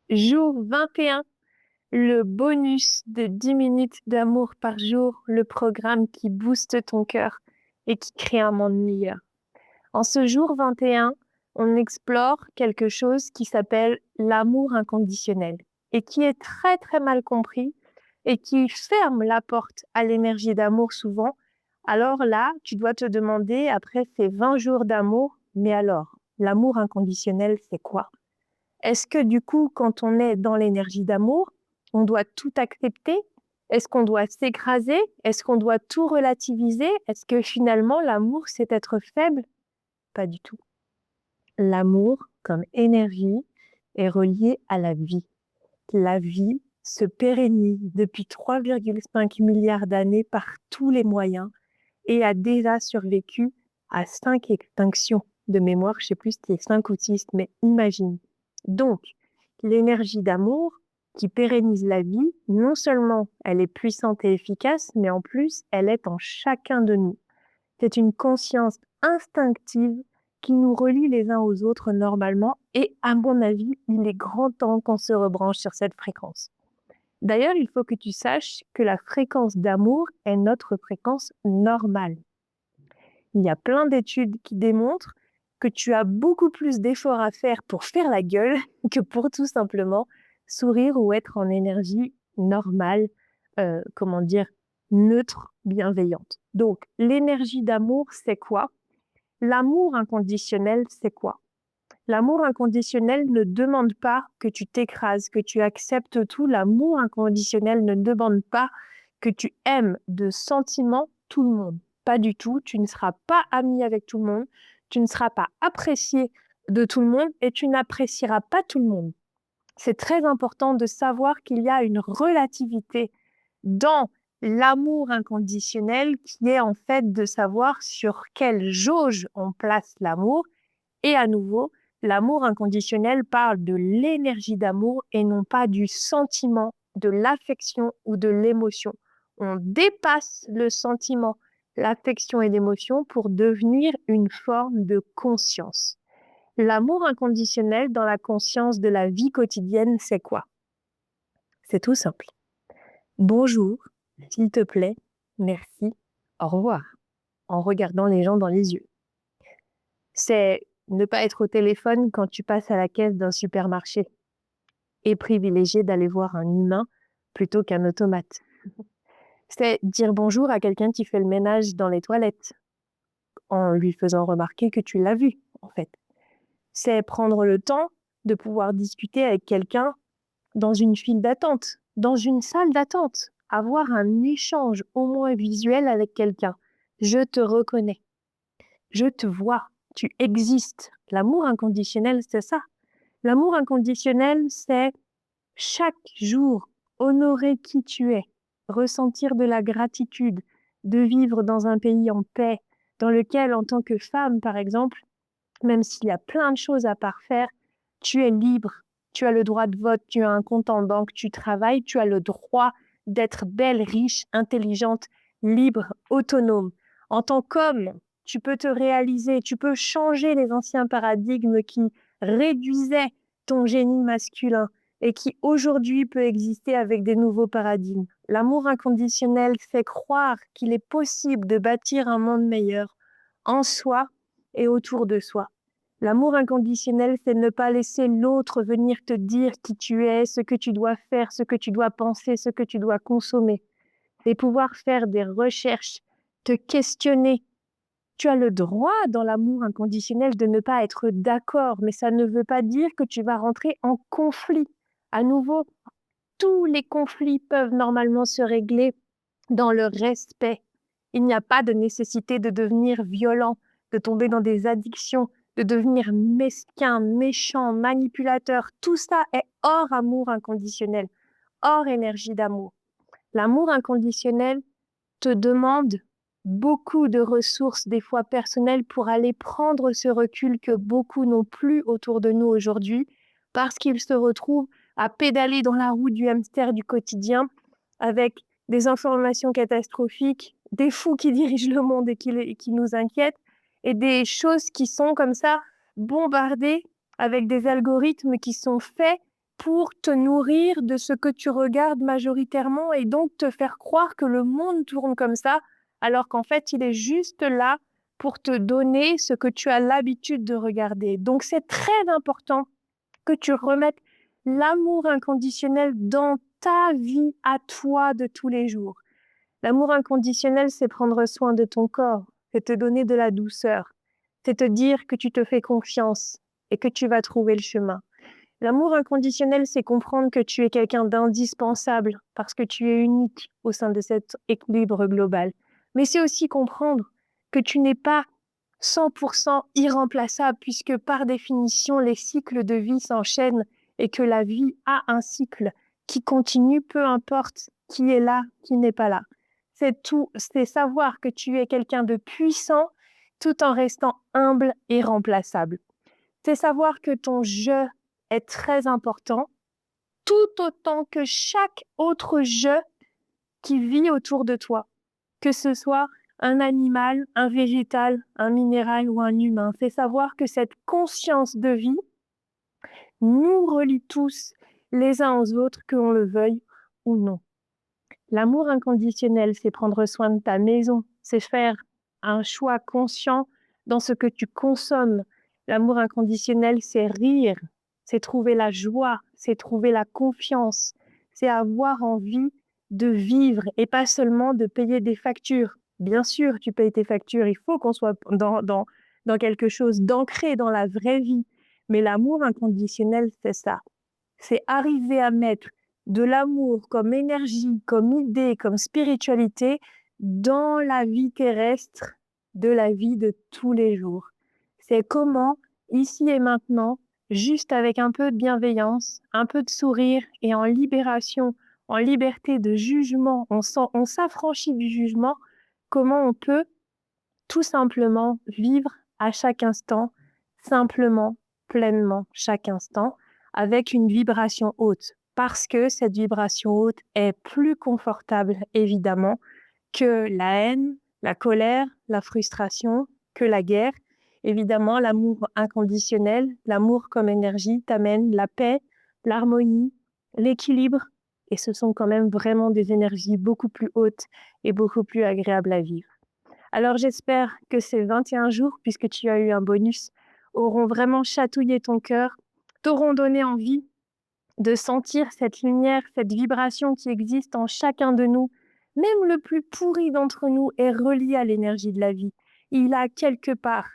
Jour 21, le bonus de 10 minutes d'amour par jour, le programme qui booste ton cœur et qui crée un monde meilleur. En ce jour 21, on explore quelque chose qui s'appelle l'amour inconditionnel et qui est très très mal compris et qui ferme la porte à l'énergie d'amour souvent. Alors là, tu dois te demander, après ces 20 jours d'amour, mais alors, l'amour inconditionnel, c'est quoi? Est-ce que du coup, quand on est dans l'énergie d'amour, on doit tout accepter? Est-ce qu'on doit s'écraser? Est-ce qu'on doit tout relativiser? Est-ce que finalement, l'amour, c'est être faible? Pas du tout. L'amour, comme énergie, est relié à la vie. La vie se pérennise depuis 3,5 milliards d'années par tous les moyens et a déjà survécu à 5 extinctions de mémoire. Je ne sais plus si c'est 5 ou 6, mais imagine. Donc, l'énergie d'amour qui pérennise la vie, non seulement elle est puissante et efficace, mais en plus, elle est en chacun de nous. C'est une conscience instinctive qui nous relie les uns aux autres normalement et à mon avis, il est grand temps qu'on se rebranche sur cette fréquence. D'ailleurs, il faut que tu saches que la fréquence d'amour est notre fréquence normale. Il y a plein d'études qui démontrent que tu as beaucoup plus d'efforts à faire pour faire la gueule que pour tout simplement sourire ou être en énergie normale, comment dire, neutre, bienveillante. Donc, l'énergie d'amour, c'est quoi? L'amour inconditionnel, c'est quoi? L'amour inconditionnel ne demande pas que tu t'écrases, que tu acceptes tout. L'amour inconditionnel ne demande pas que tu aimes de sentiment tout le monde. Pas du tout. Tu ne seras pas ami avec tout le monde. Tu ne seras pas apprécié de tout le monde et tu n'apprécieras pas tout le monde. C'est très important de savoir qu'il y a une relativité dans l'amour inconditionnel qui est en fait de savoir sur quelle jauge on place l'amour. Et à nouveau, l'amour inconditionnel parle de l'énergie d'amour et non pas du sentiment, de l'affection ou de l'émotion. On dépasse le sentiment, l'affection et l'émotion pour devenir une forme de conscience. L'amour inconditionnel dans la conscience de la vie quotidienne, c'est quoi? C'est tout simple. Bonjour, s'il te plaît, merci, au revoir, en regardant les gens dans les yeux. C'est ne pas être au téléphone quand tu passes à la caisse d'un supermarché et privilégier d'aller voir un humain plutôt qu'un automate. C'est dire bonjour à quelqu'un qui fait le ménage dans les toilettes en lui faisant remarquer que tu l'as vu, en fait. C'est prendre le temps de pouvoir discuter avec quelqu'un dans une file d'attente, dans une salle d'attente, avoir un échange au moins visuel avec quelqu'un. Je te reconnais, je te vois, tu existes. L'amour inconditionnel, c'est ça. L'amour inconditionnel, c'est chaque jour honorer qui tu es, ressentir de la gratitude, de vivre dans un pays en paix, dans lequel, en tant que femme, par exemple, même s'il y a plein de choses à parfaire, tu es libre, tu as le droit de vote, tu as un compte en banque, tu travailles, tu as le droit d'être belle, riche, intelligente, libre, autonome. En tant qu'homme, tu peux te réaliser, tu peux changer les anciens paradigmes qui réduisaient ton génie masculin et qui aujourd'hui peut exister avec des nouveaux paradigmes. L'amour inconditionnel fait croire qu'il est possible de bâtir un monde meilleur en soi et autour de soi. L'amour inconditionnel, c'est ne pas laisser l'autre venir te dire qui tu es, ce que tu dois faire, ce que tu dois penser, ce que tu dois consommer. C'est pouvoir faire des recherches, te questionner. Tu as le droit dans l'amour inconditionnel de ne pas être d'accord, mais ça ne veut pas dire que tu vas rentrer en conflit. À nouveau, tous les conflits peuvent normalement se régler dans le respect. Il n'y a pas de nécessité de devenir violent, de tomber dans des addictions, de devenir mesquin, méchant, manipulateur. Tout ça est hors amour inconditionnel, hors énergie d'amour. L'amour inconditionnel te demande beaucoup de ressources, des fois personnelles, pour aller prendre ce recul que beaucoup n'ont plus autour de nous aujourd'hui, parce qu'ils se retrouvent à pédaler dans la roue du hamster du quotidien avec des informations catastrophiques, des fous qui dirigent le monde et qui nous inquiètent, et des choses qui sont comme ça bombardées avec des algorithmes qui sont faits pour te nourrir de ce que tu regardes majoritairement et donc te faire croire que le monde tourne comme ça, alors qu'en fait, il est juste là pour te donner ce que tu as l'habitude de regarder. Donc, c'est très important que tu remettes l'amour inconditionnel dans ta vie à toi de tous les jours. L'amour inconditionnel, c'est prendre soin de ton corps, c'est te donner de la douceur, c'est te dire que tu te fais confiance et que tu vas trouver le chemin. L'amour inconditionnel, c'est comprendre que tu es quelqu'un d'indispensable parce que tu es unique au sein de cet équilibre global. Mais c'est aussi comprendre que tu n'es pas 100% irremplaçable puisque par définition, les cycles de vie s'enchaînent et que la vie a un cycle qui continue, peu importe qui est là, qui n'est pas là. C'est tout, c'est savoir que tu es quelqu'un de puissant tout en restant humble et remplaçable. C'est savoir que ton je est très important, tout autant que chaque autre je qui vit autour de toi, que ce soit un animal, un végétal, un minéral ou un humain. C'est savoir que cette conscience de vie nous relie tous les uns aux autres, que l'on le veuille ou non. L'amour inconditionnel, c'est prendre soin de ta maison, c'est faire un choix conscient dans ce que tu consommes. L'amour inconditionnel, c'est rire, c'est trouver la joie, c'est trouver la confiance, c'est avoir envie de vivre et pas seulement de payer des factures. Bien sûr, tu payes tes factures, il faut qu'on soit dans quelque chose d'ancré dans la vraie vie. Mais l'amour inconditionnel, c'est ça. C'est arriver à mettre de l'amour comme énergie, comme idée, comme spiritualité dans la vie terrestre, de la vie de tous les jours. C'est comment, ici et maintenant, juste avec un peu de bienveillance, un peu de sourire et en libération, en liberté de jugement, on s'affranchit du jugement, comment on peut tout simplement vivre à chaque instant, simplement, pleinement, chaque instant, avec une vibration haute. Parce que cette vibration haute est plus confortable, évidemment, que la haine, la colère, la frustration, que la guerre. Évidemment, l'amour inconditionnel, l'amour comme énergie t'amène la paix, l'harmonie, l'équilibre. Et ce sont quand même vraiment des énergies beaucoup plus hautes et beaucoup plus agréables à vivre. Alors j'espère que ces 21 jours, puisque tu as eu un bonus, auront vraiment chatouillé ton cœur, t'auront donné envie de sentir cette lumière, cette vibration qui existe en chacun de nous. Même le plus pourri d'entre nous est relié à l'énergie de la vie. Il a quelque part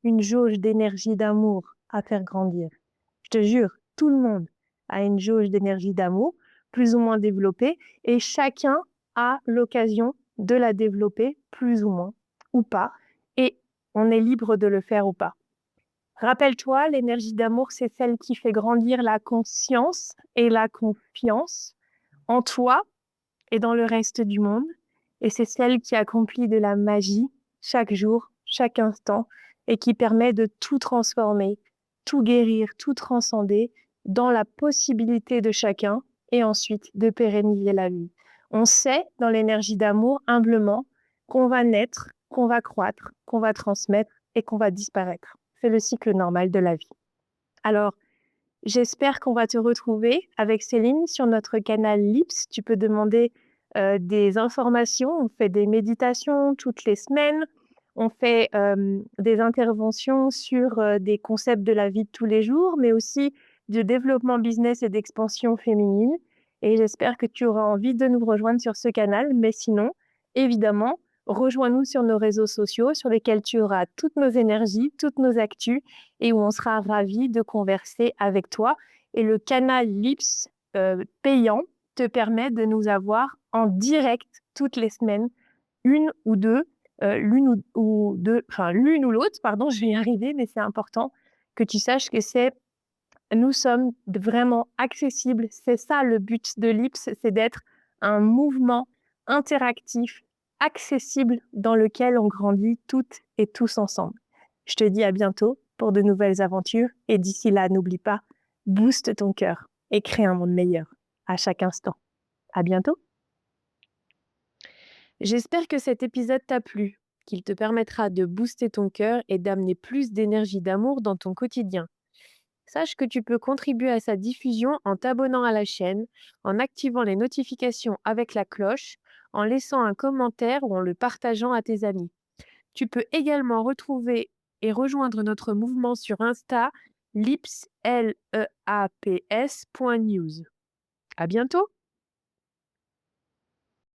une jauge d'énergie d'amour à faire grandir. Je te jure, tout le monde a une jauge d'énergie d'amour, plus ou moins développée, et chacun a l'occasion de la développer, plus ou moins, ou pas, et on est libre de le faire ou pas. Rappelle-toi, l'énergie d'amour, c'est celle qui fait grandir la conscience et la confiance en toi et dans le reste du monde. Et c'est celle qui accomplit de la magie chaque jour, chaque instant, et qui permet de tout transformer, tout guérir, tout transcender dans la possibilité de chacun et ensuite de pérenniser la vie. On sait dans l'énergie d'amour, humblement, qu'on va naître, qu'on va croître, qu'on va transmettre et qu'on va disparaître. C'est le cycle normal de la vie. Alors, j'espère qu'on va te retrouver avec Céline sur notre canal Lips. Tu peux demander des informations. On fait des méditations toutes les semaines. On fait des interventions sur des concepts de la vie de tous les jours, mais aussi de développement business et d'expansion féminine. Et j'espère que tu auras envie de nous rejoindre sur ce canal. Mais sinon, évidemment, rejoins-nous sur nos réseaux sociaux sur lesquels tu auras toutes nos énergies, toutes nos actus et où on sera ravis de converser avec toi. Et le canal Lips payant te permet de nous avoir en direct toutes les semaines, une ou deux, l'une ou deux, enfin l'une ou l'autre, pardon, je vais y arriver, mais c'est important que tu saches que nous sommes vraiment accessibles. C'est ça le but de Lips, c'est d'être un mouvement interactif, accessible, dans lequel on grandit toutes et tous ensemble. Je te dis à bientôt pour de nouvelles aventures et d'ici là, n'oublie pas, booste ton cœur et crée un monde meilleur à chaque instant. À bientôt. J'espère que cet épisode t'a plu, qu'il te permettra de booster ton cœur et d'amener plus d'énergie d'amour dans ton quotidien. Sache que tu peux contribuer à sa diffusion en t'abonnant à la chaîne, en activant les notifications avec la cloche, en laissant un commentaire ou en le partageant à tes amis. Tu peux également retrouver et rejoindre notre mouvement sur Insta, LEAPS, L-E-A-P-S.news. À bientôt!